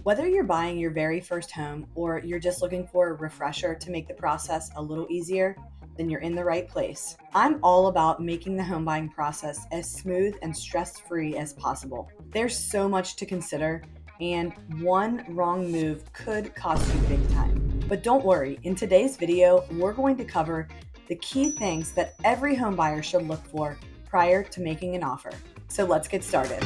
Whether you're buying your very first home or you're just looking for a refresher to make the process a little easier, then you're in the right place. I'm all about making the home buying process as smooth and stress-free as possible. There's so much to consider, and one wrong move could cost you big time. But don't worry, in today's video, we're going to cover the key things that every home buyer should look for prior to making an offer. So let's get started.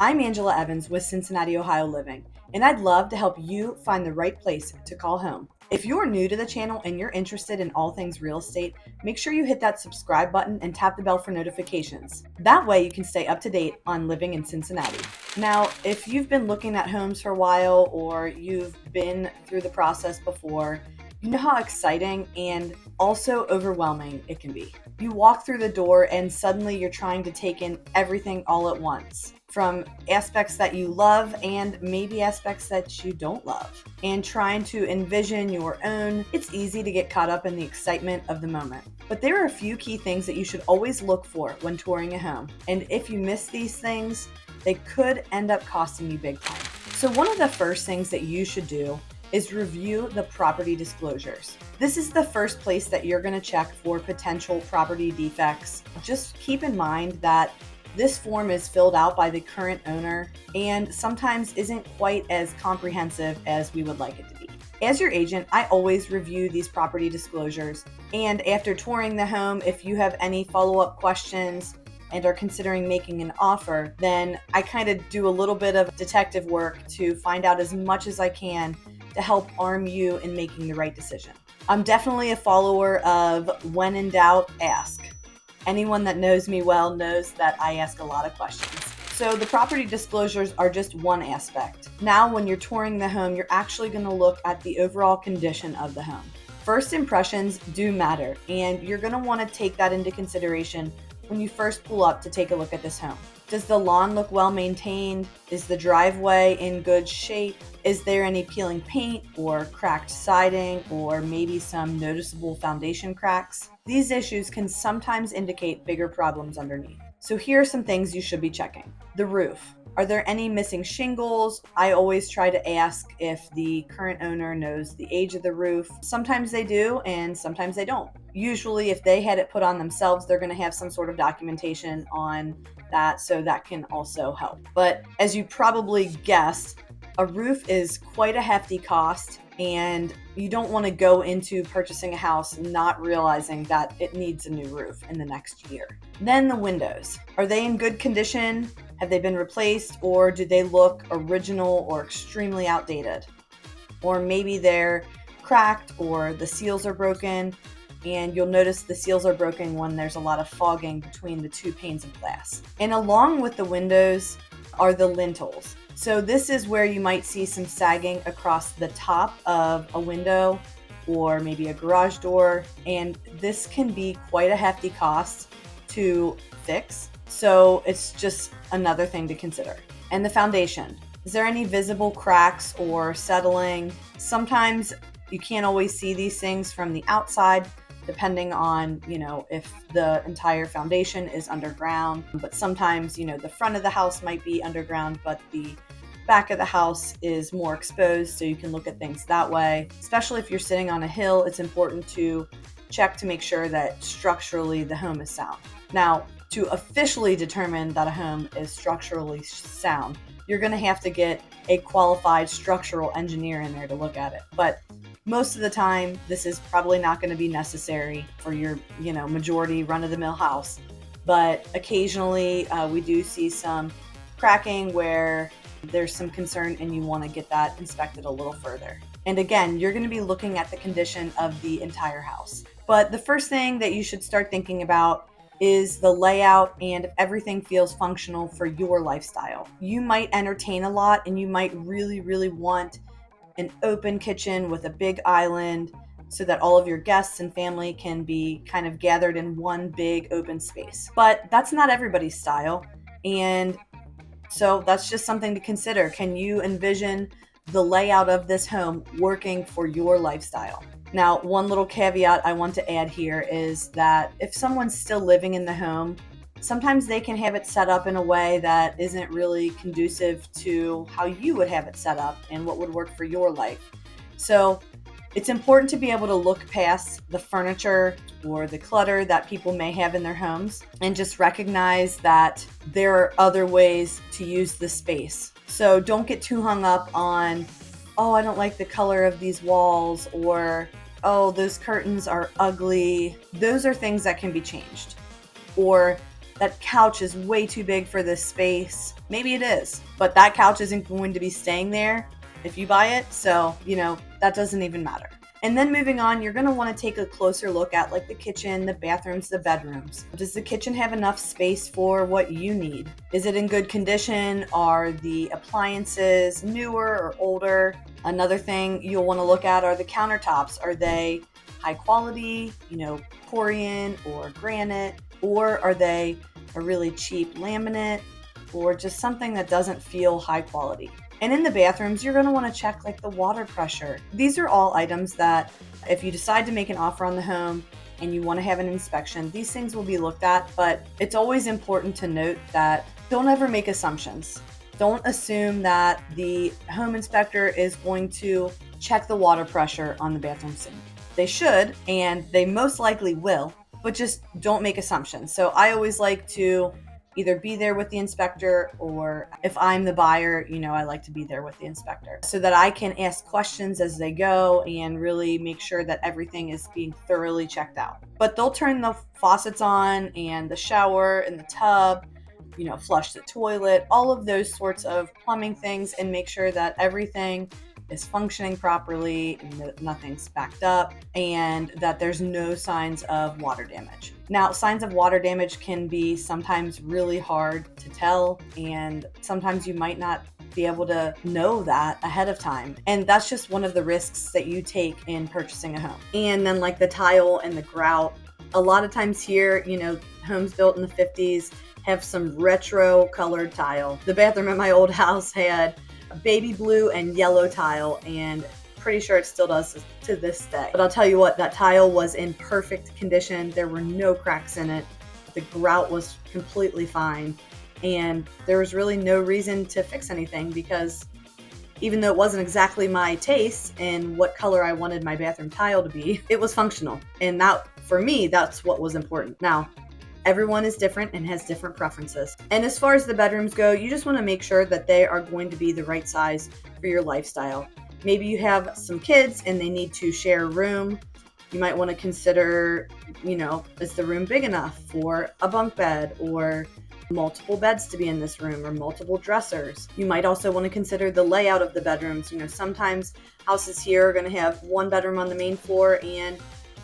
I'm Angela Evans with Cincinnati Ohio Living, and I'd love to help you find the right place to call home. If you're new to the channel and you're interested in all things real estate, make sure you hit that subscribe button and tap the bell for notifications. That way you can stay up to date on living in Cincinnati. Now, if you've been looking at homes for a while or you've been through the process before, you know how exciting and also overwhelming it can be. You walk through the door and suddenly you're trying to take in everything all at once, from aspects that you love and maybe aspects that you don't love, and trying to envision your own. It's easy to get caught up in the excitement of the moment. But there are a few key things that you should always look for when touring a home. And if you miss these things, they could end up costing you big time. So one of the first things that you should do is review the property disclosures. This is the first place that you're going to check for potential property defects. Just keep in mind that this form is filled out by the current owner and sometimes isn't quite as comprehensive as we would like it to be. As your agent, I always review these property disclosures, and after touring the home, if you have any follow-up questions and are considering making an offer, then I kind of do a little bit of detective work to find out as much as I can to help arm you in making the right decision. I'm definitely a follower of when in doubt, ask. Anyone that knows me well knows that I ask a lot of questions. So the property disclosures are just one aspect. Now, when you're touring the home, you're actually going to look at the overall condition of the home. First impressions do matter, and you're going to want to take that into consideration when you first pull up to take a look at this home. Does the lawn look well maintained? Is the driveway in good shape? Is there any peeling paint or cracked siding or maybe some noticeable foundation cracks? These issues can sometimes indicate bigger problems underneath. So here are some things you should be checking. The roof. Are there any missing shingles? I always try to ask if the current owner knows the age of the roof. Sometimes they do and sometimes they don't. Usually if they had it put on themselves, they're going to have some sort of documentation on that, so that can also help. But as you probably guessed, a roof is quite a hefty cost, and you don't want to go into purchasing a house not realizing that it needs a new roof in the next year. Then the windows. Are they in good condition? Have they been replaced, or do they look original or extremely outdated? Or maybe they're cracked or the seals are broken, and you'll notice the seals are broken when there's a lot of fogging between the two panes of glass. And along with the windows are the lintels. So this is where you might see some sagging across the top of a window or maybe a garage door, and this can be quite a hefty cost to fix. So it's just another thing to consider. And the foundation. Is there any visible cracks or settling? Sometimes you can't always see these things from the outside, depending on, if the entire foundation is underground. But sometimes, the front of the house might be underground, but the back of the house is more exposed, so you can look at things that way. Especially if you're sitting on a hill, it's important to check to make sure that structurally the home is sound. Now, to officially determine that a home is structurally sound, you're going to have to get a qualified structural engineer in there to look at it. But most of the time, this is probably not going to be necessary for your, majority run-of-the-mill house. But occasionally, we do see some cracking where there's some concern and you want to get that inspected a little further. And again, you're going to be looking at the condition of the entire house. But the first thing that you should start thinking about is the layout and if everything feels functional for your lifestyle. You might entertain a lot and you might really, really want an open kitchen with a big island so that all of your guests and family can be kind of gathered in one big open space. But that's not everybody's style. And so that's just something to consider. Can you envision the layout of this home working for your lifestyle. Now, one little caveat I want to add here is that if someone's still living in the home, sometimes they can have it set up in a way that isn't really conducive to how you would have it set up and what would work for your life. So it's important to be able to look past the furniture or the clutter that people may have in their homes and just recognize that there are other ways to use the space. So don't get too hung up on, oh, I don't like the color of these walls, or, oh, those curtains are ugly. Those are things that can be changed. Or that couch is way too big for this space. Maybe it is, but that couch isn't going to be staying there if you buy it. So, that doesn't even matter. And then moving on, you're going to want to take a closer look at like the kitchen, the bathrooms, the bedrooms. Does the kitchen have enough space for what you need? Is it in good condition? Are the appliances newer or older? Another thing you'll want to look at are the countertops. Are they high quality, Corian or granite? Or are they a really cheap laminate or just something that doesn't feel high quality? And in the bathrooms, you're going to want to check like the water pressure. These are all items that if you decide to make an offer on the home and you want to have an inspection, these things will be looked at. But it's always important to note that don't ever make assumptions. Don't assume that the home inspector is going to check the water pressure on the bathroom sink. They should, and they most likely will, but just don't make assumptions. So I always like to either be there with the inspector, or if I'm the buyer, I like to be there with the inspector so that I can ask questions as they go and really make sure that everything is being thoroughly checked out. But they'll turn the faucets on and the shower and the tub, flush the toilet, all of those sorts of plumbing things, and make sure that everything is functioning properly and that nothing's backed up and that there's no signs of water damage. Now, signs of water damage can be sometimes really hard to tell, and sometimes you might not be able to know that ahead of time. And that's just one of the risks that you take in purchasing a home. And then like the tile and the grout, a lot of times here, homes built in the 50s have some retro colored tile. The bathroom at my old house had baby blue and yellow tile, and pretty sure it still does to this day. But I'll tell you what, that tile was in perfect condition. There were no cracks in it. The grout was completely fine, and there was really no reason to fix anything because even though it wasn't exactly my taste and what color I wanted my bathroom tile to be, it was functional. And that, for me, that's what was important. Now, everyone is different and has different preferences. And as far as the bedrooms go, you just want to make sure that they are going to be the right size for your lifestyle. Maybe you have some kids and they need to share a room. You might want to consider, is the room big enough for a bunk bed or multiple beds to be in this room or multiple dressers? You might also want to consider the layout of the bedrooms. Sometimes houses here are going to have one bedroom on the main floor and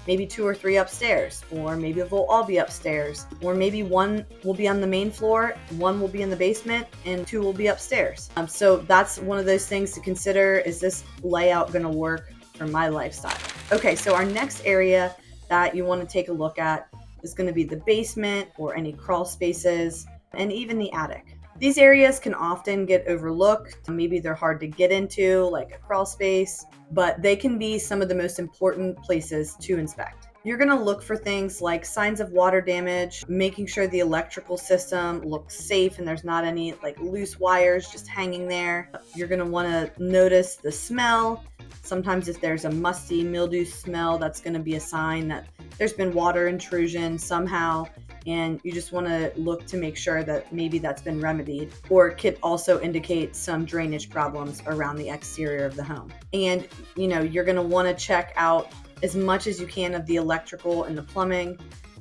maybe 2 or 3 upstairs, or maybe they'll all be upstairs, or maybe one will be on the main floor, one will be in the basement, and 2 will be upstairs. So that's one of those things to consider. Is this layout going to work for my lifestyle? Okay, so our next area that you want to take a look at is going to be the basement or any crawl spaces, and even the attic. These areas can often get overlooked. Maybe they're hard to get into, like a crawl space, but they can be some of the most important places to inspect. You're going to look for things like signs of water damage, making sure the electrical system looks safe and there's not any like loose wires just hanging there. You're going to want to notice the smell. Sometimes if there's a musty mildew smell, that's going to be a sign that there's been water intrusion somehow. And you just want to look to make sure that maybe that's been remedied, or it could also indicate some drainage problems around the exterior of the home. And you're going to want to check out as much as you can of the electrical and the plumbing.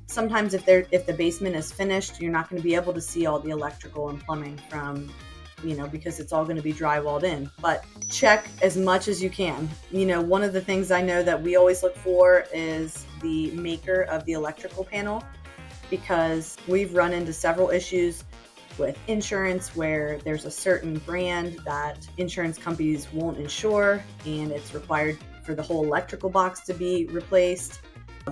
Sometimes if the basement is finished, you're not going to be able to see all the electrical and plumbing from because it's all going to be drywalled in, but check as much as you can. One of the things I know that we always look for is the maker of the electrical panel, because we've run into several issues with insurance where there's a certain brand that insurance companies won't insure, and it's required for the whole electrical box to be replaced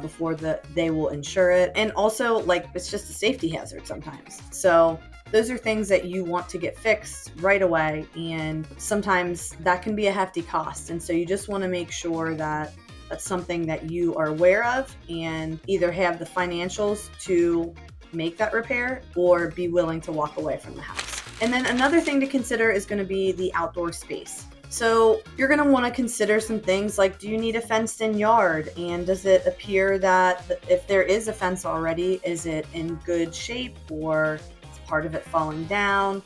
before they will insure it. And also, it's just a safety hazard sometimes. So Those are things that you want to get fixed right away, and sometimes that can be a hefty cost. And so you just want to make sure that that's something that you are aware of and either have the financials to make that repair or be willing to walk away from the house. And then another thing to consider is going to be the outdoor space. So you're going to want to consider some things like, do you need a fenced in yard? And does it appear that if there is a fence already, is it in good shape, or is part of it falling down?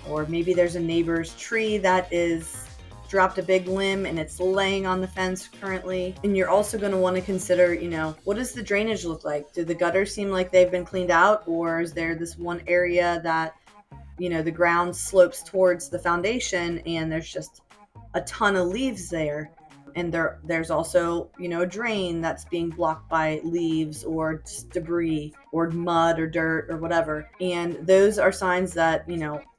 Or maybe there's a neighbor's tree that is dropped a big limb and it's laying on the fence currently. And you're also going to want to consider, what does the drainage look like? Do the gutters seem like they've been cleaned out, or is there this one area that, the ground slopes towards the foundation and there's just a ton of leaves there? And there's also, a drain that's being blocked by leaves or just debris or mud or dirt or whatever. And those are signs that,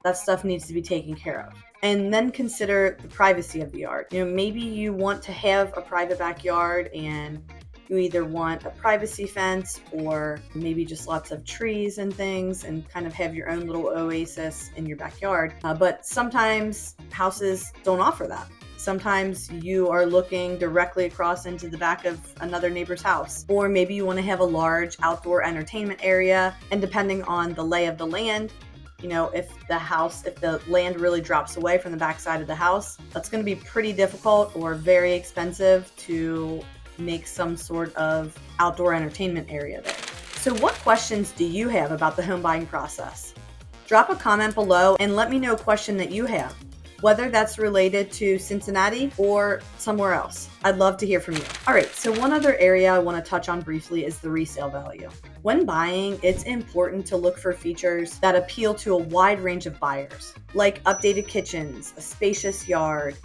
that stuff needs to be taken care of. And then consider the privacy of the yard. Maybe you want to have a private backyard and you either want a privacy fence or maybe just lots of trees and things and kind of have your own little oasis in your backyard. But sometimes houses don't offer that. Sometimes you are looking directly across into the back of another neighbor's house. Or maybe you want to have a large outdoor entertainment area. And depending on the lay of the land, if the land really drops away from the backside of the house, that's going to be pretty difficult or very expensive to make some sort of outdoor entertainment area there. So what questions do you have about the home buying process? Drop a comment below and let me know a question that you have, whether that's related to Cincinnati or somewhere else. I'd love to hear from you. All right, so one other area I want to touch on briefly is the resale value. When buying, it's important to look for features that appeal to a wide range of buyers, like updated kitchens, a spacious yard,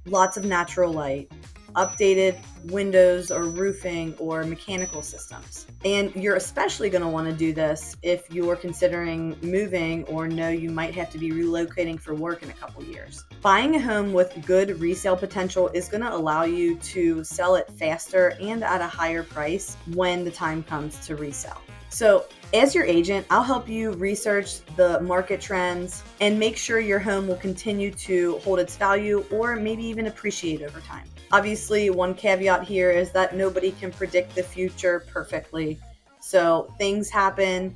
lots of natural light, updated windows or roofing or mechanical systems. And you're especially going to want to do this if you're considering moving or know you might have to be relocating for work in a couple years. Buying a home with good resale potential is going to allow you to sell it faster and at a higher price when the time comes to resell. So as your agent, I'll help you research the market trends and make sure your home will continue to hold its value or maybe even appreciate over time. Obviously, one caveat here is that nobody can predict the future perfectly. So things happen,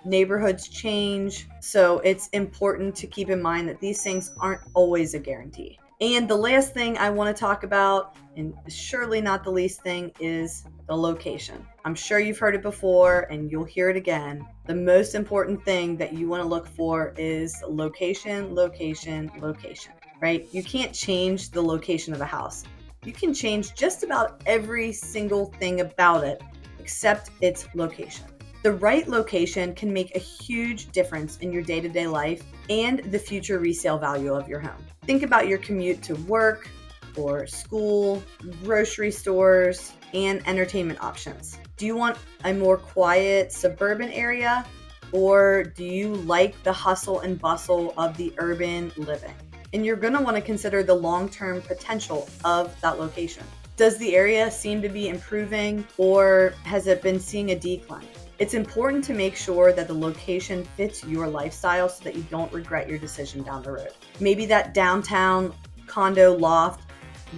neighborhoods change. So it's important to keep in mind that these things aren't always a guarantee. And the last thing I want to talk about, and surely not the least thing, is the location. I'm sure you've heard it before and you'll hear it again. The most important thing that you want to look for is location, location, location, right? You can't change the location of a house. You can change just about every single thing about it except its location. The right location can make a huge difference in your day-to-day life and the future resale value of your home. Think about your commute to work or school, grocery stores, and entertainment options. Do you want a more quiet suburban area, or do you like the hustle and bustle of the urban living? And you're going to want to consider the long-term potential of that location. Does the area seem to be improving, or has it been seeing a decline? It's important to make sure that the location fits your lifestyle so that you don't regret your decision down the road. Maybe that downtown condo loft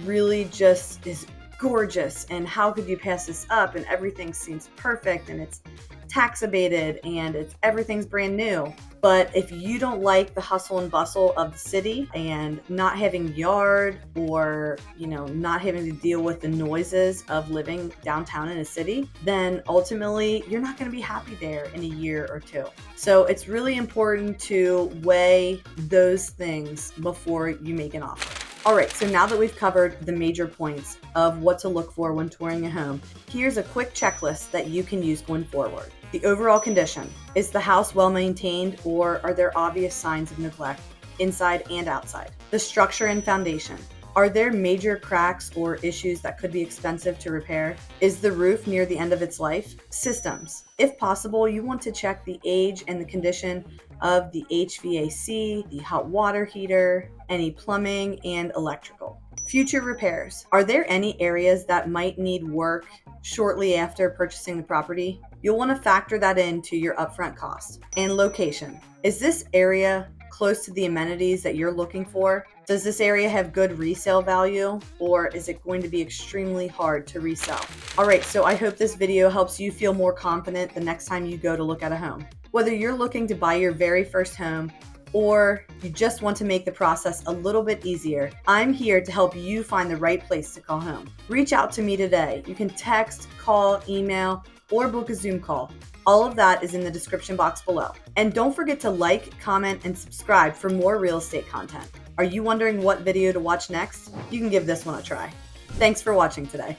really just is gorgeous, and how could you pass this up, and everything seems perfect and it's tax abated and everything's brand new. But if you don't like the hustle and bustle of the city and not having yard, or not having to deal with the noises of living downtown in a city, then ultimately you're not going to be happy there in a year or two. So it's really important to weigh those things before you make an offer. All right, so now that we've covered the major points of what to look for when touring a home, here's a quick checklist that you can use going forward. The overall condition. Is the house well maintained, or are there obvious signs of neglect inside and outside? The structure and foundation. Are there major cracks or issues that could be expensive to repair? Is the roof near the end of its life? Systems. If possible, you want to check the age and the condition of the HVAC, the hot water heater, any plumbing and electrical. Future repairs. Are there any areas that might need work shortly after purchasing the property? You'll want to factor that into your upfront cost. And location. Is this area close to the amenities that you're looking for? Does this area have good resale value, or is it going to be extremely hard to resell? All right, so I hope this video helps you feel more confident the next time you go to look at a home. Whether you're looking to buy your very first home or you just want to make the process a little bit easier, I'm here to help you find the right place to call home. Reach out to me today. You can text, call, email, or book a Zoom call. All of that is in the description box below. And don't forget to like, comment, and subscribe for more real estate content. Are you wondering what video to watch next? You can give this one a try. Thanks for watching today.